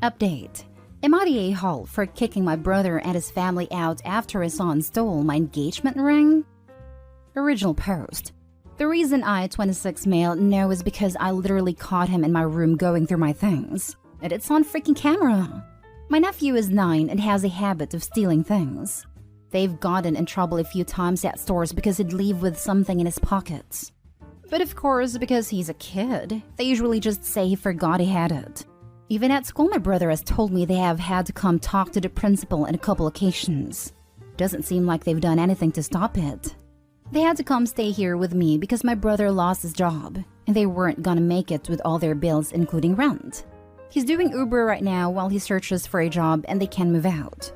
Update. Am I the a-hole for kicking my brother and his family out after his son stole my engagement ring? Original post. The reason I, 26 male, know is because I literally caught him in my room going through my things. And it's on freaking camera. My nephew is 9 and has a habit of stealing things. They've gotten in trouble a few times at stores because he'd leave with something in his pockets. But of course, because he's a kid, they usually just say he forgot he had it. Even at school, my brother has told me they have had to come talk to the principal on a couple occasions. Doesn't seem like they've done anything to stop it. They had to come stay here with me because my brother lost his job, and they weren't gonna make it with all their bills, including rent. He's doing Uber right now while he searches for a job and they can move out.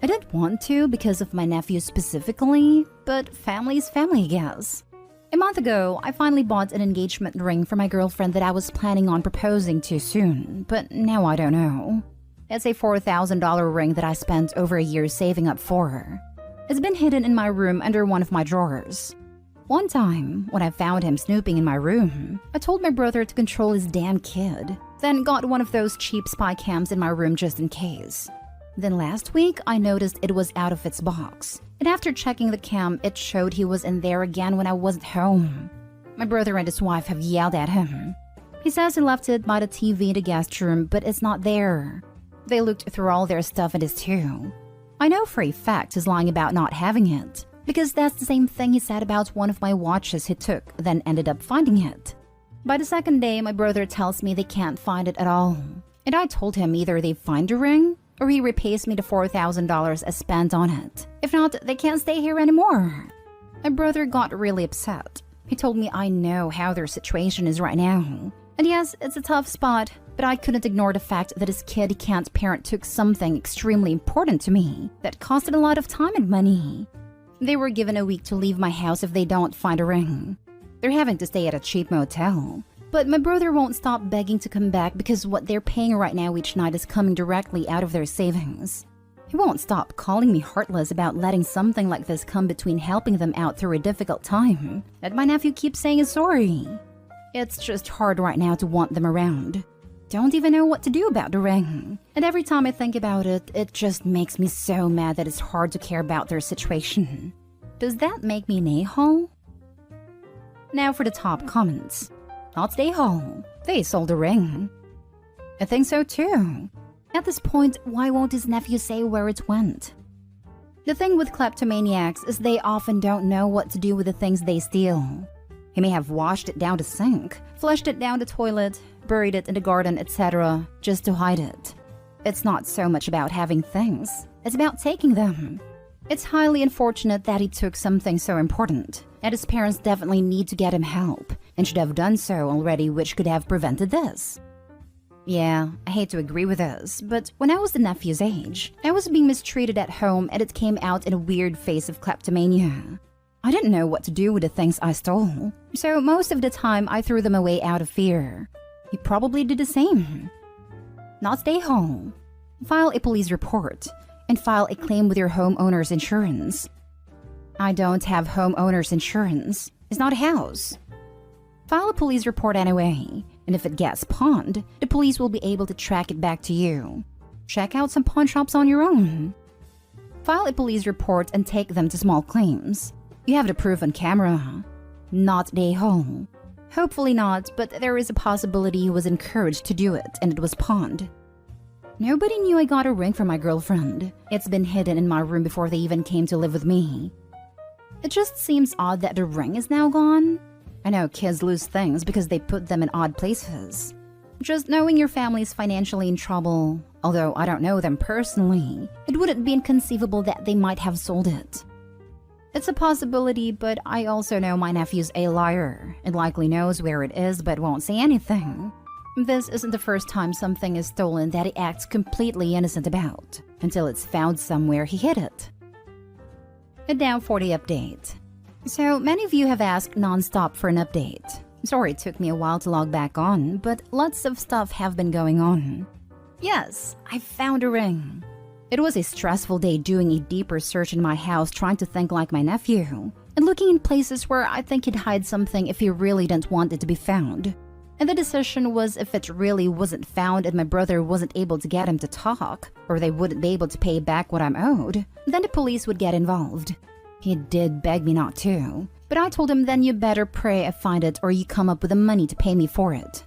I didn't want to because of my nephew specifically, but family's family, I guess. A month ago, I finally bought an engagement ring for my girlfriend that I was planning on proposing to soon, but now I don't know. It's a $4,000 ring that I spent over a year saving up for. It's been hidden in my room under one of my drawers. One time, when I found him snooping in my room, I told my brother to control his damn kid, then got one of those cheap spy cams in my room just in case. Then last week, I noticed it was out of its box, and after checking the cam, it showed he was in there again when I wasn't home. My brother and his wife have yelled at him. He says he left it by the TV in the guest room, but it's not there. They looked through all their stuff and it is too. I know for a fact he's lying about not having it, because that's the same thing he said about one of my watches he took, then ended up finding it. By the second day, my brother tells me they can't find it at all. And I told him either they find the ring, or he repays me the $4,000 I spent on it. If not, they can't stay here anymore. My brother got really upset. He told me I know how their situation is right now. And yes, it's a tough spot, but I couldn't ignore the fact that his kid he can't parent took something extremely important to me that costed a lot of time and money. They were given a week to leave my house if they don't find a ring. They're having to stay at a cheap motel. But my brother won't stop begging to come back because what they're paying right now each night is coming directly out of their savings. He won't stop calling me heartless about letting something like this come between helping them out through a difficult time that my nephew keeps saying is sorry. It's just hard right now to want them around. Don't even know what to do about the ring. And every time I think about it, it just makes me so mad that it's hard to care about their situation. Does that make me an a-hole? Now for the top comments. Not the a-hole. They sold the ring. I think so too. At this point, why won't his nephew say where it went? The thing with kleptomaniacs is they often don't know what to do with the things they steal. He may have washed it down the sink, flushed it down the toilet, buried it in the garden, etc., just to hide it. It's not so much about having things, it's about taking them. It's highly unfortunate that he took something so important, and his parents definitely need to get him help, and should have done so already, which could have prevented this. Yeah, I hate to agree with this, but when I was the nephew's age, I was being mistreated at home and it came out in a weird phase of kleptomania. I didn't know what to do with the things I stole, so most of the time I threw them away out of fear. He probably did the same. Not stay home. File a police report and file a claim with your homeowner's insurance. I don't have homeowner's insurance. It's not a house. File a police report anyway, and if it gets pawned, the police will be able to track it back to you. Check out some pawn shops on your own. File a police report and take them to small claims. You have the proof on camera. Not the a-hole. Hopefully not, but there is a possibility he was encouraged to do it and it was pawned. Nobody knew I got a ring from my girlfriend. It's been hidden in my room before they even came to live with me. It just seems odd that the ring is now gone. I know kids lose things because they put them in odd places. Just knowing your family's financially in trouble, although I don't know them personally, it wouldn't be inconceivable that they might have sold it. It's a possibility, but I also know my nephew's a liar and likely knows where it is but won't say anything. This isn't the first time something is stolen that he acts completely innocent about, until it's found somewhere he hid it. And now for the update. So many of you have asked non-stop for an update. Sorry it took me a while to log back on, but lots of stuff have been going on. Yes, I found a ring. It was a stressful day doing a deeper search in my house trying to think like my nephew, and looking in places where I think he'd hide something if he really didn't want it to be found. And the decision was if it really wasn't found and my brother wasn't able to get him to talk, or they wouldn't be able to pay back what I'm owed, then the police would get involved. He did beg me not to, but I told him then you better pray I find it or you come up with the money to pay me for it.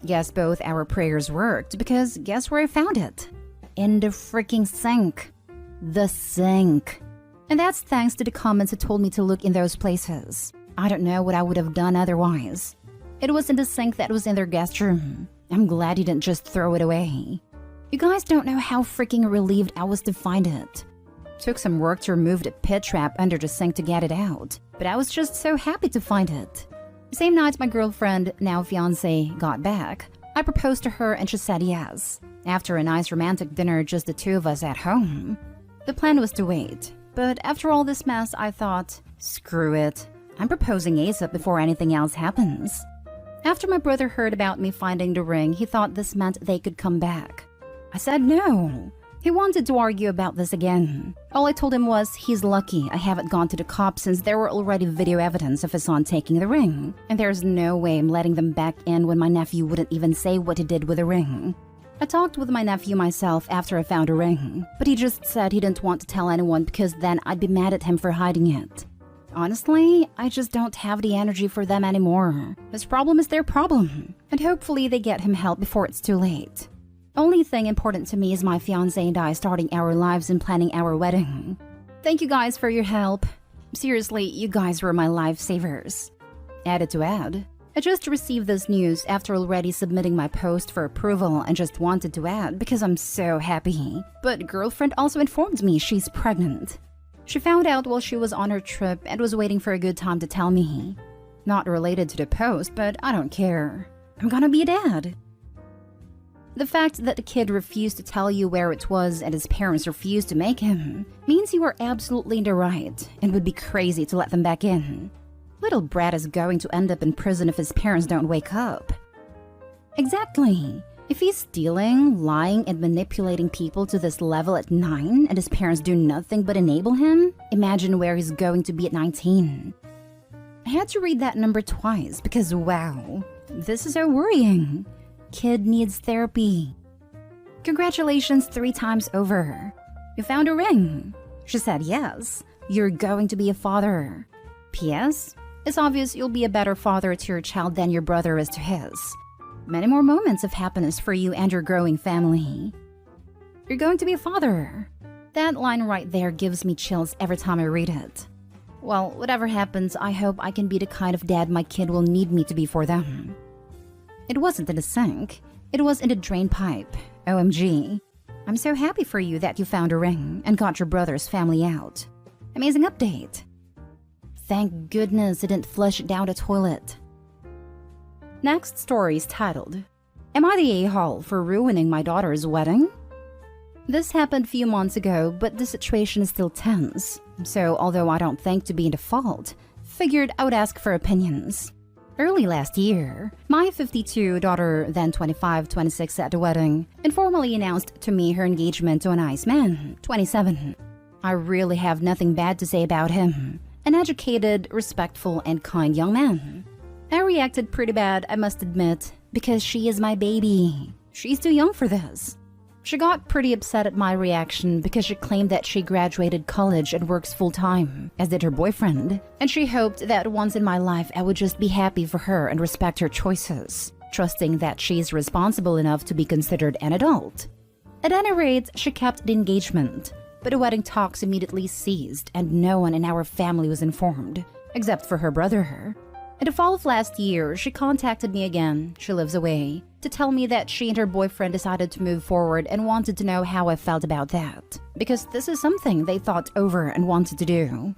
Guess both our prayers worked because guess where I found it? In the freaking sink. The sink. And that's thanks to the comments that told me to look in those places. I don't know what I would have done otherwise. It was in the sink that was in their guest room. I'm glad you didn't just throw it away. You guys don't know how freaking relieved I was to find it. Took some work to remove the pit trap under the sink to get it out, but I was just so happy to find it. The same night my girlfriend, now fiance, got back, I proposed to her and she said yes. After a nice romantic dinner, just the two of us at home. The plan was to wait, but after all this mess, I thought, screw it. I'm proposing ASAP before anything else happens. After my brother heard about me finding the ring, he thought this meant they could come back. I said no. He wanted to argue about this again. All I told him was he's lucky I haven't gone to the cops since there were already video evidence of his son taking the ring. And there's no way I'm letting them back in when my nephew wouldn't even say what he did with the ring. I talked with my nephew myself after I found a ring, but he just said he didn't want to tell anyone because then I'd be mad at him for hiding it. Honestly, I just don't have the energy for them anymore. His problem is their problem, and hopefully they get him help before it's too late. Only thing important to me is my fiancé and I starting our lives and planning our wedding. Thank you guys for your help. Seriously, you guys were my lifesavers. Added to add, I just received this news after already submitting my post for approval and just wanted to add because I'm so happy. But girlfriend also informed me she's pregnant. She found out while she was on her trip and was waiting for a good time to tell me. Not related to the post, but I don't care. I'm gonna be a dad. The fact that the kid refused to tell you where it was and his parents refused to make him means you are absolutely in the right and would be crazy to let them back in. Little Brad is going to end up in prison if his parents don't wake up. Exactly. If he's stealing, lying, and manipulating people to this level at 9 and his parents do nothing but enable him, imagine where he's going to be at 19. I had to read that number twice because wow, this is so worrying. Kid needs therapy. Congratulations 3 times over. You found a ring. She said yes. You're going to be a father. P.S. It's obvious you'll be a better father to your child than your brother is to his. Many more moments of happiness for you and your growing family. You're going to be a father. That line right there gives me chills every time I read it. Well, whatever happens, I hope I can be the kind of dad my kid will need me to be for them. It wasn't in the sink. It was in the drain pipe. OMG. I'm so happy for you that you found a ring and got your brother's family out. Amazing update. Thank goodness it didn't flush it down the toilet. Next story is titled, Am I the a-hole for ruining my daughter's wedding? This happened a few months ago, but the situation is still tense. So although I don't think to be in the fault, figured I would ask for opinions. Early last year, my 52 daughter, then 25-26 at the wedding, informally announced to me her engagement to a nice man, 27. I really have nothing bad to say about him. An educated, respectful, and kind young man. I reacted pretty bad, I must admit, because she is my baby. She's too young for this. She got pretty upset at my reaction because she claimed that she graduated college and works full-time, as did her boyfriend, and she hoped that once in my life I would just be happy for her and respect her choices, trusting that she's responsible enough to be considered an adult. At any rate, she kept the engagement, but the wedding talks immediately ceased and no one in our family was informed, except for her brother. In the fall of last year, she contacted me again, she lives away, to tell me that she and her boyfriend decided to move forward and wanted to know how I felt about that, because this is something they thought over and wanted to do.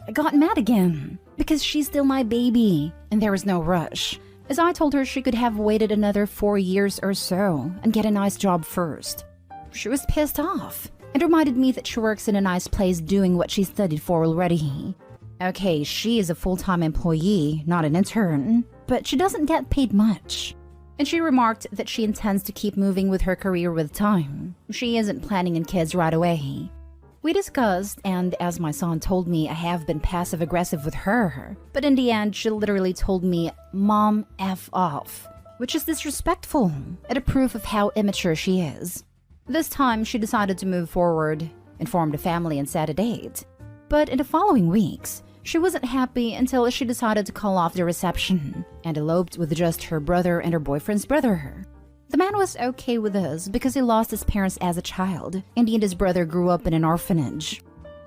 I got mad again, because she's still my baby, and there was no rush, as I told her she could have waited another 4 years or so and get a nice job first. She was pissed off, and reminded me that she works in a nice place doing what she studied for already. Okay, she is a full-time employee, not an intern, but she doesn't get paid much. And she remarked that she intends to keep moving with her career with time. She isn't planning on kids right away. We discussed, and as my son told me, I have been passive-aggressive with her. But in the end, she literally told me, Mom, F off. which is disrespectful and a proof of how immature she is. This time, she decided to move forward, informed the family, and set a date. But in the following weeks, she wasn't happy until she decided to call off the reception and eloped with just her brother and her boyfriend's brother. The man was okay with this because he lost his parents as a child, and he and his brother grew up in an orphanage.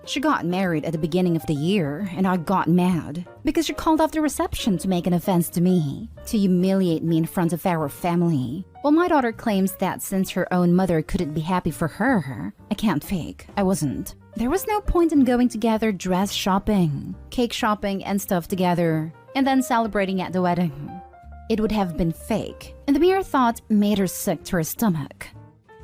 She got married at the beginning of the year, and I got mad because she called off the reception to make an offense to me, to humiliate me in front of our family. While my daughter claims that since her own mother couldn't be happy for her, I can't fake, I wasn't. There was no point in going together dress shopping, cake shopping, and stuff together, and then celebrating at the wedding. It would have been fake, and the mere thought made her sick to her stomach.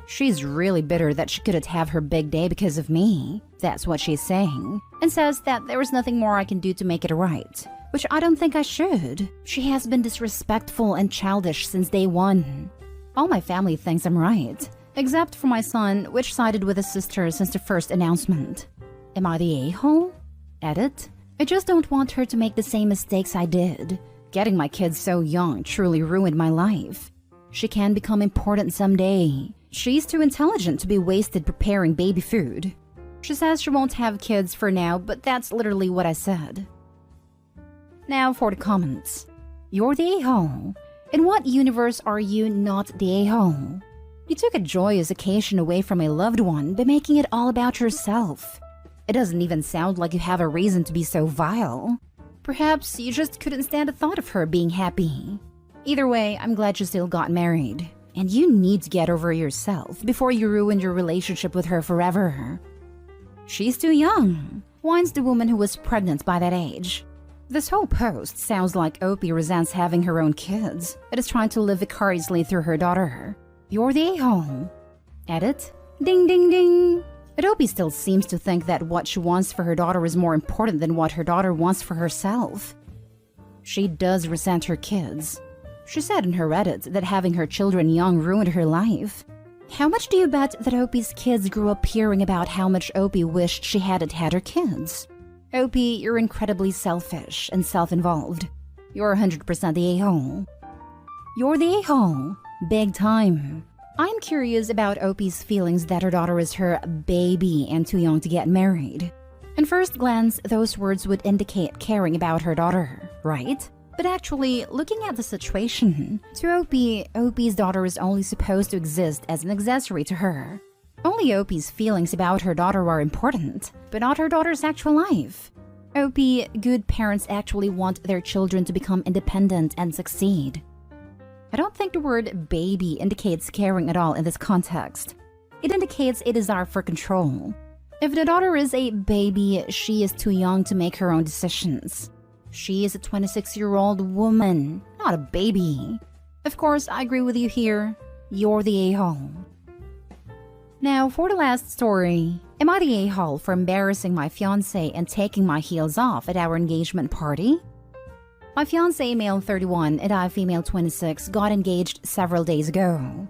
She's really bitter that she couldn't have her big day because of me. That's what she's saying, and says that there is nothing more I can do to make it right, which I don't think I should. She has been disrespectful and childish since day one. All my family thinks I'm right, except for my son, which sided with his sister since the first announcement. Am I the a-hole? Edit. I just don't want her to make the same mistakes I did. Getting my kids so young truly ruined my life. She can become important someday. She's too intelligent to be wasted preparing baby food. She says she won't have kids for now, but that's literally what I said. Now for the comments. You're the a-hole. In what universe are you not the a-hole? You took a joyous occasion away from a loved one by making it all about yourself. It doesn't even sound like you have a reason to be so vile. Perhaps you just couldn't stand the thought of her being happy. Either way, I'm glad you still got married. And you need to get over yourself before you ruin your relationship with her forever. She's too young, whines the woman who was pregnant by that age. This whole post sounds like Opie resents having her own kids and is trying to live vicariously through her daughter. You're the a-hole. Edit. Ding ding ding. But Opie still seems to think that what she wants for her daughter is more important than what her daughter wants for herself. She does resent her kids. She said in her Reddit that having her children young ruined her life. How much do you bet that Opie's kids grew up hearing about how much Opie wished she hadn't had her kids? Opie, you're incredibly selfish and self-involved. You're 100% the a-hole. You're the a-hole. Big time. I'm curious about Opie's feelings that her daughter is her baby and too young to get married. At first glance, those words would indicate caring about her daughter, right? But actually, looking at the situation, to Opie, Opie's daughter is only supposed to exist as an accessory to her. Only Opie's feelings about her daughter are important, but not her daughter's actual life. Opie, good parents actually want their children to become independent and succeed. I don't think the word baby indicates caring at all in this context. It indicates a desire for control. If the daughter is a baby, she is too young to make her own decisions. She is a 26-year-old woman, not a baby. Of course, I agree with you here. You're the a-hole. Now, for the last story. Am I the a-hole for embarrassing my fiancé and taking my heels off at our engagement party? My fiancé, male 31, and I, female 26, got engaged several days ago.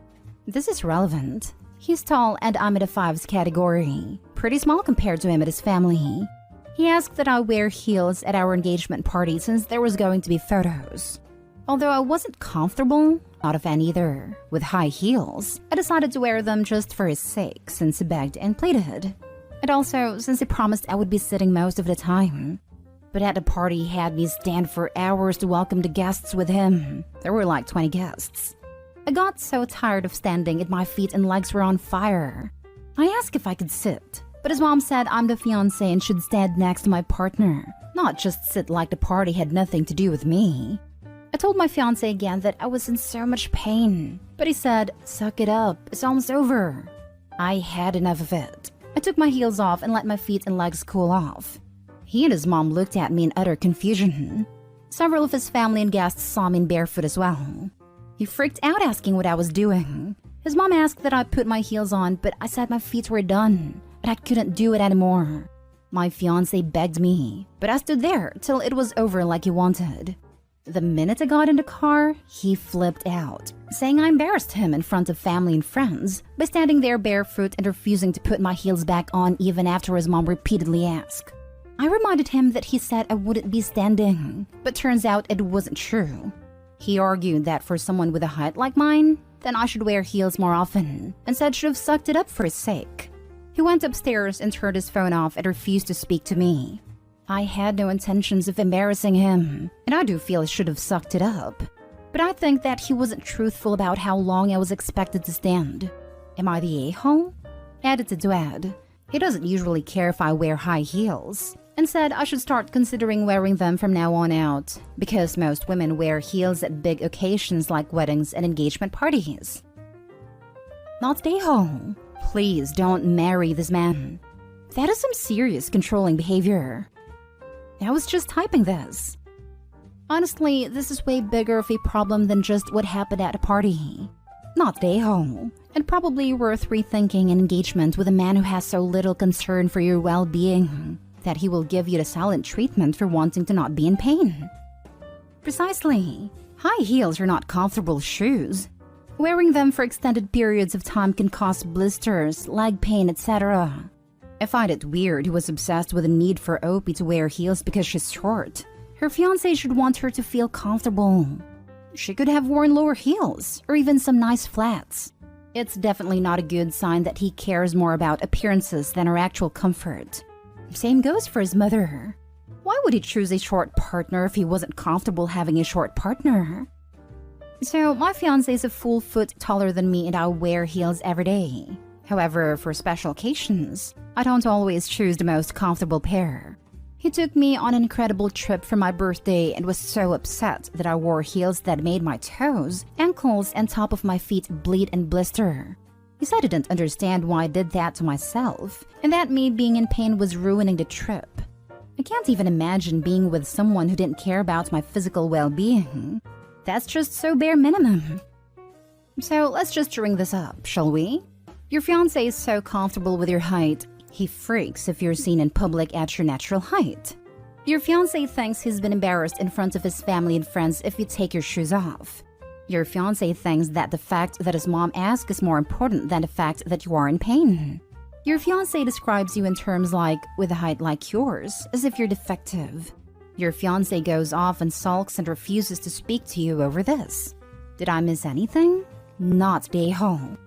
This is relevant. He's tall and I'm in the 5s category. Pretty small compared to him and his family. He asked that I wear heels at our engagement party since there was going to be photos. Although I wasn't comfortable, not a fan either, with high heels, I decided to wear them just for his sake since he begged and pleaded. And also since he promised I would be sitting most of the time. But at the party he had me stand for hours to welcome the guests with him. There were like 20 guests. I got so tired of standing and my feet and legs were on fire. I asked if I could sit, but his mom said I'm the fiancé and should stand next to my partner, not just sit like the party had nothing to do with me. I told my fiancé again that I was in so much pain, but he said, "Suck it up, it's almost over." I had enough of it. I took my heels off and let my feet and legs cool off. He and his mom looked at me in utter confusion. Several of his family and guests saw me in barefoot as well. He freaked out asking what I was doing. His mom asked that I put my heels on, but I said my feet were done, but I couldn't do it anymore. My fiancé begged me, but I stood there till it was over like he wanted. The minute I got in the car, he flipped out, saying I embarrassed him in front of family and friends by standing there barefoot and refusing to put my heels back on even after his mom repeatedly asked. I reminded him that he said I wouldn't be standing, but turns out it wasn't true. He argued that for someone with a height like mine, then I should wear heels more often, and said should have sucked it up for his sake. He went upstairs and turned his phone off and refused to speak to me. I had no intentions of embarrassing him, and I do feel I should have sucked it up. But I think that he wasn't truthful about how long I was expected to stand. Am I the a-hole? Edited to add, he doesn't usually care if I wear high heels, and said I should start considering wearing them from now on out, because most women wear heels at big occasions like weddings and engagement parties. Not the a-hole. Please don't marry this man. That is some serious controlling behavior. I was just typing this. Honestly, this is way bigger of a problem than just what happened at a party. Not the a-hole, and probably worth rethinking an engagement with a man who has so little concern for your well-being that he will give you the silent treatment for wanting to not be in pain. Precisely. High heels are not comfortable shoes. Wearing them for extended periods of time can cause blisters, leg pain, etc. I find it weird he was obsessed with the need for Opie to wear heels because she's short. Her fiancé should want her to feel comfortable. She could have worn lower heels, or even some nice flats. It's definitely not a good sign that he cares more about appearances than her actual comfort. Same goes for his mother. Why would he choose a short partner if he wasn't comfortable having a short partner? So, my fiancé is a full foot taller than me and I wear heels every day. However, for special occasions, I don't always choose the most comfortable pair. He took me on an incredible trip for my birthday and was so upset that I wore heels that made my toes, ankles, and top of my feet bleed and blister. He said he didn't understand why I did that to myself, and that me being in pain was ruining the trip. I can't even imagine being with someone who didn't care about my physical well-being. That's just so bare minimum. So let's just ring this up, shall we? Your fiancé is so comfortable with your height, he freaks if you're seen in public at your natural height. Your fiancé thinks he's been embarrassed in front of his family and friends if you take your shoes off. Your fiancé thinks that the fact that his mom asks is more important than the fact that you are in pain. Your fiancé describes you in terms like, with a height like yours, as if you're defective. Your fiancé goes off and sulks and refuses to speak to you over this. Did I miss anything? Not the a-hole.